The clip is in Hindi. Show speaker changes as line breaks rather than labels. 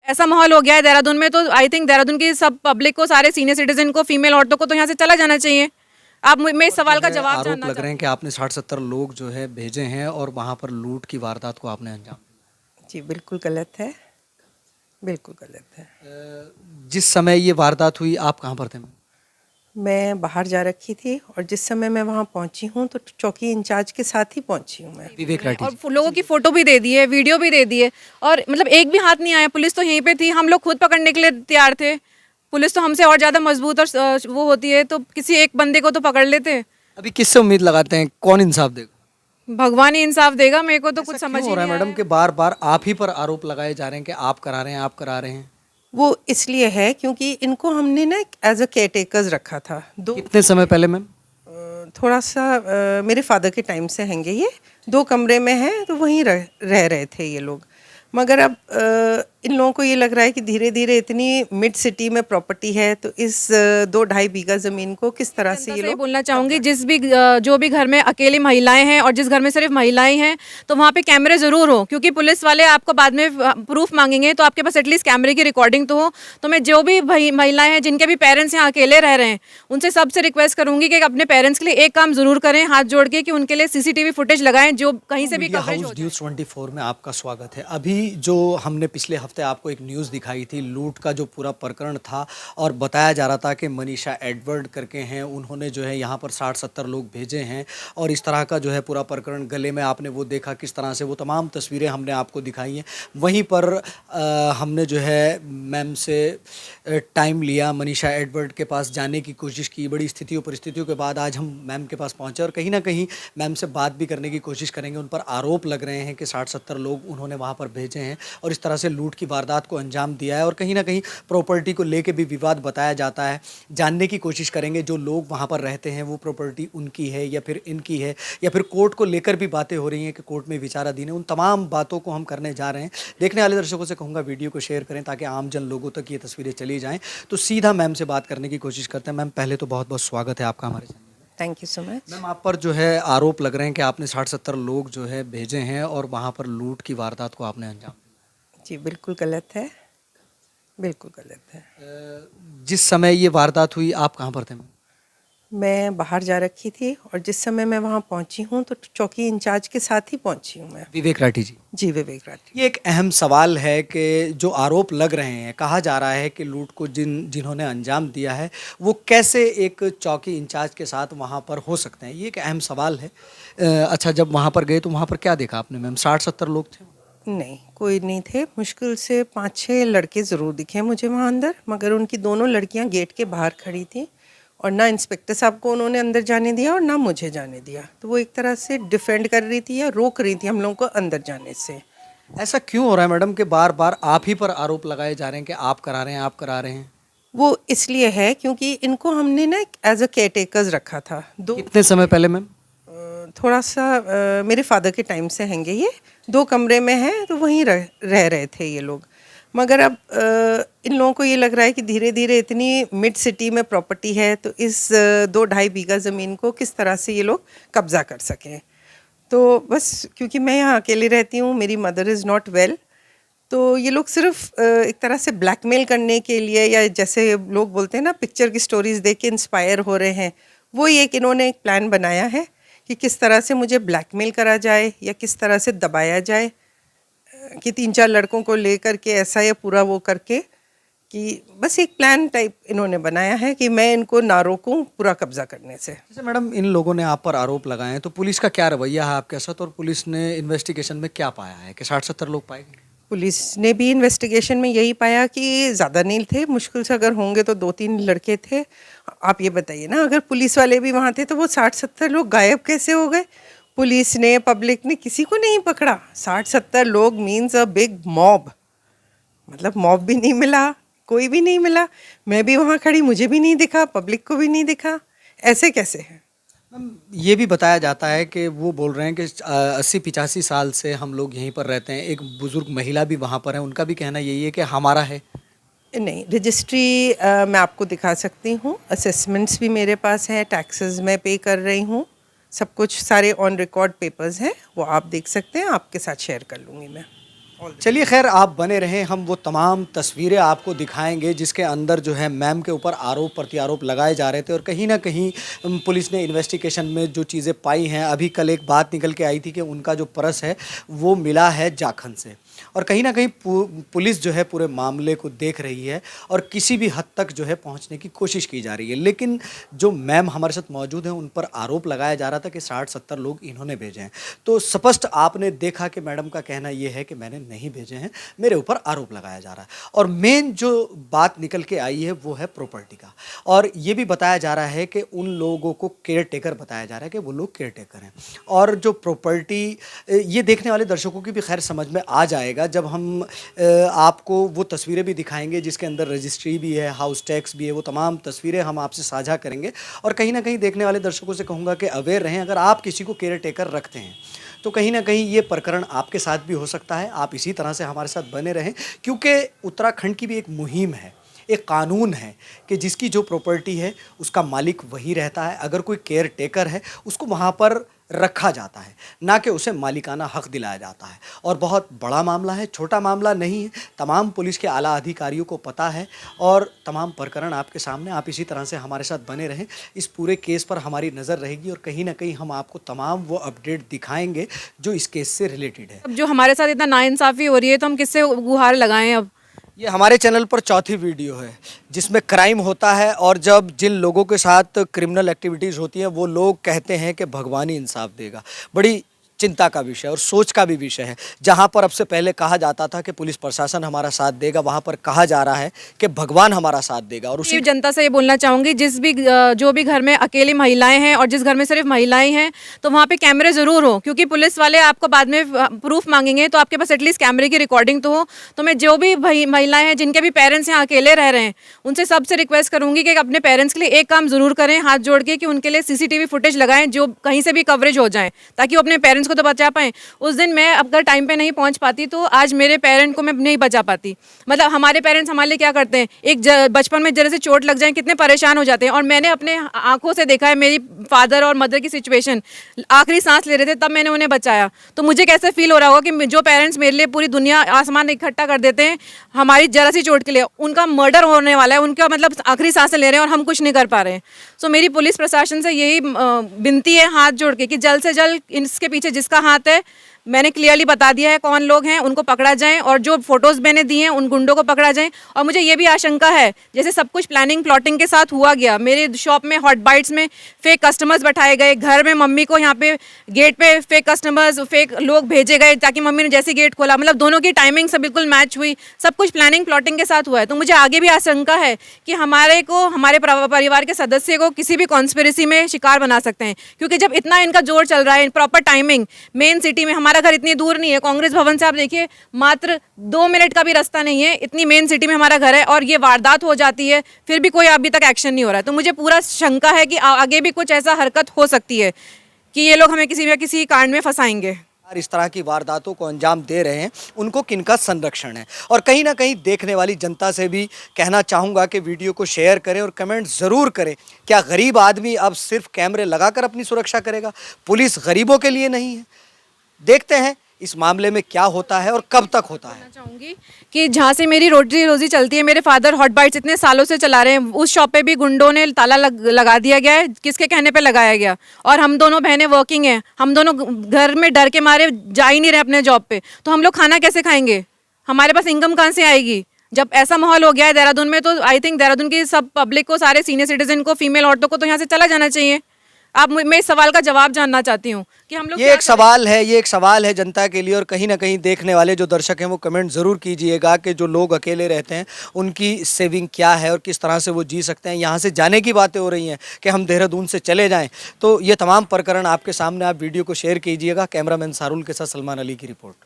ऐसा माहौल हो गया है देहरादून में, तो आई थिंक देहरादून की सब पब्लिक को, सारे सीनियर सिटीजन को, फीमेल औरतों को तो यहाँ से चला जाना चाहिए। आप मैं इस
और जो
सवाल का
है
जवाब
आरोप
जानना
लग रहे हैं
चाहती
कि आपने 60-70 लोग जो है भेजे हैं और वहाँ पर लूट की वारदात को आपने अंजाम
जी बिल्कुल गलत है, बिल्कुल गलत है।
दिया। जिस समय ये वारदात हुई आप कहाँ पर थे?
मैं बाहर जा रखी थी और जिस समय मैं वहाँ पहुँची हूँ तो चौकी इंचार्ज के साथ ही पहुँची हूँ मैं।
विवेक राठी
और
जी।
लोगों की फोटो भी दे दी है, वीडियो भी दे दी है, और मतलब एक भी हाथ नहीं आया। पुलिस तो यहीं पे थी, हम लोग खुद पकड़ने के लिए तैयार थे। पुलिस तो हमसे और ज्यादा मजबूत और वो होती है, तो किसी एक बंदे को तो पकड़ लेते।
अभी किससे उम्मीद लगाते हैं, कौन इंसाफ देगा?
भगवान ही इंसाफ देगा, मेरे को तो कुछ
ऐसा
समझ
क्यों
ही
हो रहा
नहीं
है मैडम
आया।
कि बार बार आप ही पर आरोप लगाए जा रहे हैं कि आप करा रहे हैं, आप करा रहे हैं?
वो इसलिए है क्योंकि इनको हमने ना एज अ केयर टेकर्स रखा था।
कितने समय पहले मैम?
थोड़ा सा मेरे फादर के टाइम से हैंगे ये, 2 कमरे में हैं तो वहीं रह रहे थे ये लोग। मगर अब इन लोगों को ये लग रहा है कि धीरे धीरे इतनी मिड सिटी में प्रॉपर्टी है तो इस 2-2.5 बीघा ज़मीन को किस तरह से ये
सही
लोग
बोलना चाहूंगी, जिस भी जो भी घर में अकेली महिलाएं हैं और जिस घर में सिर्फ महिलाएं हैं, तो वहाँ पे कैमरे जरूर हो, क्योंकि पुलिस वाले आपको बाद में प्रूफ मांगेंगे, तो आपके पास एटलीस्ट कैमरे की रिकॉर्डिंग तो हो। तो मैं जो भी महिलाएं हैं जिनके भी पेरेंट्स यहाँ अकेले रह रहे हैं, उनसे सबसे रिक्वेस्ट करूंगी कि अपने पेरेंट्स के लिए एक काम जरूर करें, हाथ जोड़ के, कि उनके लिए सीसीटीवी फुटेज लगाएं जो कहीं से भी
मीडिया
कवरेज
हाउस
हो जाए।
न्यूज़ 24 में आपका स्वागत है। अभी जो हमने पिछले हफ्ते आपको एक न्यूज़ दिखाई थी, लूट का जो पूरा प्रकरण था, और बताया जा रहा था कि मनीषा एडवर्ड करके हैं, उन्होंने जो है यहाँ पर 60-70 लोग भेजे हैं, और इस तरह का जो है पूरा प्रकरण, गले में आपने वो देखा किस तरह से, वो तमाम तस्वीरें हमने आपको दिखाई हैं। वहीं पर हमने जो है मैम से टाइम लिया, मनीषा एडवर्ड के पास जाने की कोशिश की। बड़ी स्थितियों परिस्थितियों के बाद आज हम मैम के पास पहुँचे और कहीं ना कहीं मैम से बात भी करने की कोशिश करेंगे। उन पर आरोप लग रहे हैं कि 60-70 लोग उन्होंने वहाँ पर भेजे हैं और इस तरह से लूट की वारदात को अंजाम दिया है, और कहीं ना कहीं प्रॉपर्टी को लेके भी विवाद बताया जाता है। जानने की कोशिश करेंगे जो लोग वहाँ पर रहते हैं वो प्रॉपर्टी उनकी है या फिर इनकी है, या फिर कोर्ट को लेकर भी बातें हो रही हैं कि कोर्ट में विचाराधीन है। उन तमाम बातों को हम करने जा रहे हैं। देखने वाले दर्शकों से कहूँगा वीडियो को शेयर करें ताकि आम जन लोगों तक ये तस्वीरें चली जाएँ। तो सीधा मैम से बात करने की कोशिश करते हैं। मैम, पहले तो बहुत बहुत स्वागत है आपका हमारे चैनल में।
Thank you so much.
Ma'am, आप पर जो है आरोप लग रहे हैं कि आपने 60-70 लोग जो है भेजे हैं और वहाँ पर लूट की वारदात को आपने अंजाम दिया।
जी बिल्कुल गलत है, बिल्कुल गलत है।
जिस समय ये वारदात हुई आप कहाँ पर थे मैम?
मैं बाहर जा रखी थी और जिस समय मैं वहाँ पहुँची हूँ तो चौकी इंचार्ज के साथ ही पहुँची हूँ मैं।
विवेक राठी जी।
जी विवेक राठी।
ये एक अहम सवाल है कि जो आरोप लग रहे हैं, कहा जा रहा है कि लूट को जिन्होंने अंजाम दिया है वो कैसे एक चौकी इंचार्ज के साथ वहाँ पर हो सकते हैं, ये एक अहम सवाल है। अच्छा, जब वहाँ पर गए तो वहाँ पर क्या देखा आपने मैम? 60-70 लोग थे?
नहीं, कोई नहीं थे। मुश्किल से 5-6 लड़के ज़रूर दिखे मुझे वहाँ अंदर, मगर उनकी दोनों लड़कियाँ गेट के बाहर खड़ी थी और ना इंस्पेक्टर साहब को उन्होंने अंदर जाने दिया और ना मुझे जाने दिया। तो वो एक तरह से डिफेंड कर रही थी या रोक रही थी हम लोगों को अंदर जाने से।
ऐसा क्यों हो रहा है मैडम कि बार बार आप ही पर आरोप लगाए जा रहे हैं कि आप करा रहे हैं, आप करा रहे हैं?
वो इसलिए है क्योंकि इनको हमने ना एज अ केयर टेकर्स रखा था।
कितने समय पहले मैम?
थोड़ा सा मेरे फादर के टाइम से हैंगे ये, 2 कमरे में हैं तो वहीं रह रहे थे ये लोग। मगर अब इन लोगों को ये लग रहा है कि धीरे धीरे इतनी मिड सिटी में प्रॉपर्टी है तो इस 2-2.5 बीघा ज़मीन को किस तरह से ये लोग कब्ज़ा कर सकें। तो बस क्योंकि मैं यहाँ अकेली रहती हूँ, मेरी मदर इज़ नॉट वेल, तो ये लोग सिर्फ एक तरह से ब्लैकमेल करने के लिए, या जैसे लोग बोलते हैं ना पिक्चर की स्टोरीज देख के इंस्पायर हो रहे हैं, वही एक इन्होंने एक प्लान बनाया है कि किस तरह से मुझे ब्लैकमेल करा जाए या किस तरह से दबाया जाए, कि 3-4 लड़कों को लेकर के ऐसा या पूरा वो करके, कि बस एक प्लान टाइप इन्होंने बनाया है कि मैं इनको ना रोकूं पूरा कब्जा करने से।
जैसे मैडम इन लोगों ने आप पर आरोप लगाए हैं तो पुलिस का क्या रवैया है आपके साथ, और पुलिस ने इन्वेस्टिगेशन में क्या पाया है कि 60-70 लोग पाए गए?
पुलिस ने भी इन्वेस्टिगेशन में यही पाया कि ज़्यादा नहीं थे, मुश्किल से अगर होंगे तो 2-3 लड़के थे। आप ये बताइए ना, अगर पुलिस वाले भी वहाँ थे तो वो 60-70 लोग गायब कैसे हो गए? पुलिस ने, पब्लिक ने किसी को नहीं पकड़ा। 60-70 लोग मीन्स अ बिग मॉब, मतलब मॉब भी नहीं मिला, कोई भी नहीं मिला। मैं भी वहाँ खड़ी, मुझे भी नहीं दिखा, पब्लिक को भी नहीं दिखा। ऐसे कैसे है?
मैम, ये भी बताया जाता है कि वो बोल रहे हैं कि 80-85 साल से हम लोग यहीं पर रहते हैं। एक बुजुर्ग महिला भी वहाँ पर है, उनका भी कहना यही है कि हमारा है।
नहीं, रजिस्ट्री मैं आपको दिखा सकती हूँ, असेसमेंट्स भी मेरे पास हैं, टैक्सेस मैं पे कर रही हूँ, सब कुछ सारे ऑन रिकॉर्ड पेपर्स हैं, वो आप देख सकते हैं, आपके साथ शेयर कर लूँगी मैं।
चलिए खैर आप बने रहें, हम वो तमाम तस्वीरें आपको दिखाएंगे जिसके अंदर जो है मैम के ऊपर आरोप प्रत्यारोप लगाए जा रहे थे और कहीं ना कहीं पुलिस ने इन्वेस्टिगेशन में जो चीज़ें पाई हैं, अभी कल एक बात निकल के आई थी कि उनका जो पर्स है वो मिला है जाखन से, और कहीं ना कहीं पुलिस जो है पूरे मामले को देख रही है और किसी भी हद तक जो है पहुंचने की कोशिश की जा रही है। लेकिन जो मैम हमारे साथ मौजूद हैं उन पर आरोप लगाया जा रहा था कि 60-70 लोग इन्होंने भेजे हैं, तो स्पष्ट आपने देखा कि मैडम का कहना ये है कि मैंने नहीं भेजे हैं, मेरे ऊपर आरोप लगाया जा रहा है। और मेन जो बात निकल के आई है वो है प्रॉपर्टी का, और ये भी बताया जा रहा है कि उन लोगों को केयर टेकर बताया जा रहा है कि वो लोग केयर टेकर हैं। और जो प्रॉपर्टी, ये देखने वाले दर्शकों की भी खैर समझ में आ जाएगा जब हम आपको वो तस्वीरें भी दिखाएंगे जिसके अंदर रजिस्ट्री भी है, हाउस टैक्स भी है, वो तमाम तस्वीरें हम आपसे साझा करेंगे। और कहीं ना कहीं देखने वाले दर्शकों से कहूँगा कि अवेयर रहें, अगर आप किसी को केयर टेकर रखते हैं तो कहीं ना कहीं ये प्रकरण आपके साथ भी हो सकता है। आप इसी तरह से हमारे साथ बने रहें, क्योंकि उत्तराखंड की भी एक मुहिम है, एक कानून है कि जिसकी जो प्रॉपर्टी है उसका मालिक वही रहता है। अगर कोई केयर टेकर है उसको वहाँ पर रखा जाता है, ना कि उसे मालिकाना हक दिलाया जाता है। और बहुत बड़ा मामला है, छोटा मामला नहीं है। तमाम पुलिस के आला अधिकारियों को पता है और तमाम प्रकरण आपके सामने। आप इसी तरह से हमारे साथ बने रहें, इस पूरे केस पर हमारी नज़र रहेगी और कहीं ना कहीं हम आपको तमाम वो अपडेट दिखाएंगे जो इस केस से रिलेटेड है।
अब जो हमारे साथ इतना नाइंसाफ़ी हो रही है तो हम किससे गुहार लगाएं अब?
ये हमारे चैनल पर चौथी वीडियो है जिसमें क्राइम होता है, और जब जिन लोगों के साथ क्रिमिनल एक्टिविटीज़ होती हैं वो लोग कहते हैं कि भगवान ही इंसाफ देगा। बड़ी चिंता का विषय और सोच का भी विषय है। जहां पर अब से पहले कहा जाता था कि पुलिस प्रशासन हमारा साथ देगा, वहां पर कहा जा रहा है कि भगवान हमारा साथ देगा। और उसी
जनता से ये बोलना चाहूँगी, जो भी घर में अकेली महिलाएं हैं और जिस घर में सिर्फ महिलाएं हैं तो वहाँ पे कैमरे ज़रूर हो, क्योंकि पुलिस वाले आपको बाद में प्रूफ मांगेंगे तो आपके पास एटलीस्ट कैमरे की रिकॉर्डिंग तो हो। तो मैं जो भी महिलाएं हैं जिनके भी पेरेंट्स यहाँ अकेले रह रहे हैं उनसे सबसे रिक्वेस्ट करूँगी कि अपने पेरेंट्स के लिए एक काम ज़रूर करें, हाथ जोड़ के, कि उनके लिए CCTV फुटेज लगाएं जो कहीं से भी कवरेज हो जाए, ताकि वो अपने पेरेंट्स को तो बचा पाएं। उस दिन मैं अगर टाइम पे नहीं पहुंच पाती तो आज मेरे पेरेंट को मैं नहीं बचा पाती। मतलब हमारे पेरेंट्स हमारे लिए क्या करते हैं, एक बचपन में जरा से चोट लग जाए कितने परेशान हो जाते हैं। और मैंने अपने आंखों से देखा है मेरी फादर और मदर की सिचुएशन, आखिरी सांस ले रहे थे तब मैंने उन्हें बचाया। तो मुझे कैसे फील हो रहा होगा कि जो पेरेंट्स मेरे लिए पूरी दुनिया आसमान इकट्ठा कर देते हैं हमारी जरा सी चोट के लिए, उनका मर्डर होने वाला है, उनका मतलब आखिरी सांसें ले रहे हैं और हम कुछ नहीं कर पा रहे हैं। सो मेरी पुलिस प्रशासन से यही विनती है हाथ जोड़ के कि जल्द से जल्द इसके पीछे जिसका हाथ है, मैंने क्लियरली बता दिया है कौन लोग हैं, उनको पकड़ा जाए, और जो फोटोज मैंने दिए हैं उन गुंडों को पकड़ा जाए। और मुझे ये भी आशंका है जैसे सब कुछ प्लानिंग प्लॉटिंग के साथ हुआ गया, मेरे शॉप में हॉट बाइट्स में फेक कस्टमर्स बैठाए गए, घर में मम्मी को यहाँ पे गेट पे फेक कस्टमर्स, फेक लोग भेजे गए ताकि मम्मी ने जैसे गेट खोला, मतलब दोनों की टाइमिंग से बिल्कुल मैच हुई, सब कुछ प्लानिंग प्लॉटिंग के साथ हुआ है। तो मुझे आगे भी आशंका है कि हमारे परिवार के सदस्य को किसी भी कॉन्स्पिरेसी में शिकार बना सकते हैं, क्योंकि जब इतना इनका जोर चल रहा है, प्रॉपर टाइमिंग, मेन सिटी में, हमारा घर इतनी दूर नहीं है, कांग्रेस भवन से आप देखिए मात्र 2 मिनट का भी रास्ता नहीं है, इतनी मेन सिटी में हमारा घर है, और ये वारदात हो जाती है फिर भी कोई अभी तक एक्शन नहीं हो रहा है। तो मुझे पूरा शंका है कि आगे भी कुछ ऐसा हरकत हो सकती है कि ये लोग हमें किसी न किसी कांड में फंसाएंगे।
इस तरह की वारदातों को अंजाम दे रहे हैं उनको किनका संरक्षण है। और कहीं ना कहीं देखने वाली जनता से भी कहना चाहूँगा कि वीडियो को शेयर करें और कमेंट ज़रूर करें। क्या गरीब आदमी अब सिर्फ कैमरे लगाकर अपनी सुरक्षा करेगा? पुलिस गरीबों के लिए नहीं है। देखते हैं इस मामले में क्या होता है और कब तक होता है।
चाहूँगी कि जहाँ से मेरी रोजी रोजी चलती है, मेरे फादर हॉट बाइट्स इतने सालों से चला रहे हैं, उस शॉप पे भी गुंडों ने ताला लगा दिया गया है, किसके कहने पे लगाया गया। और हम दोनों बहनें वर्किंग हैं, हम दोनों घर में डर के मारे जा ही नहीं रहे अपने जॉब पे, तो हम लोग खाना कैसे खाएंगे? हमारे पास इनकम कहाँ से आएगी? जब ऐसा माहौल हो गया है देहरादून में, तो आई थिंक देहरादून की सब पब्लिक को, सारे सीनियर सिटीजन को, फीमेल औरतों को तो यहाँ से चला जाना चाहिए। आप, मैं इस सवाल का जवाब जानना चाहती हूँ कि हम लोग,
ये एक सवाल है जनता के लिए। और कहीं ना कहीं देखने वाले जो दर्शक हैं वो कमेंट ज़रूर कीजिएगा कि जो लोग अकेले रहते हैं उनकी सेविंग क्या है और किस तरह से वो जी सकते हैं। यहाँ से जाने की बातें हो रही हैं कि हम देहरादून से चले जाएं, तो ये तमाम प्रकरण आपके सामने, आप वीडियो को शेयर कीजिएगा। कैमरामैन सारुल के साथ सलमान अली की रिपोर्ट।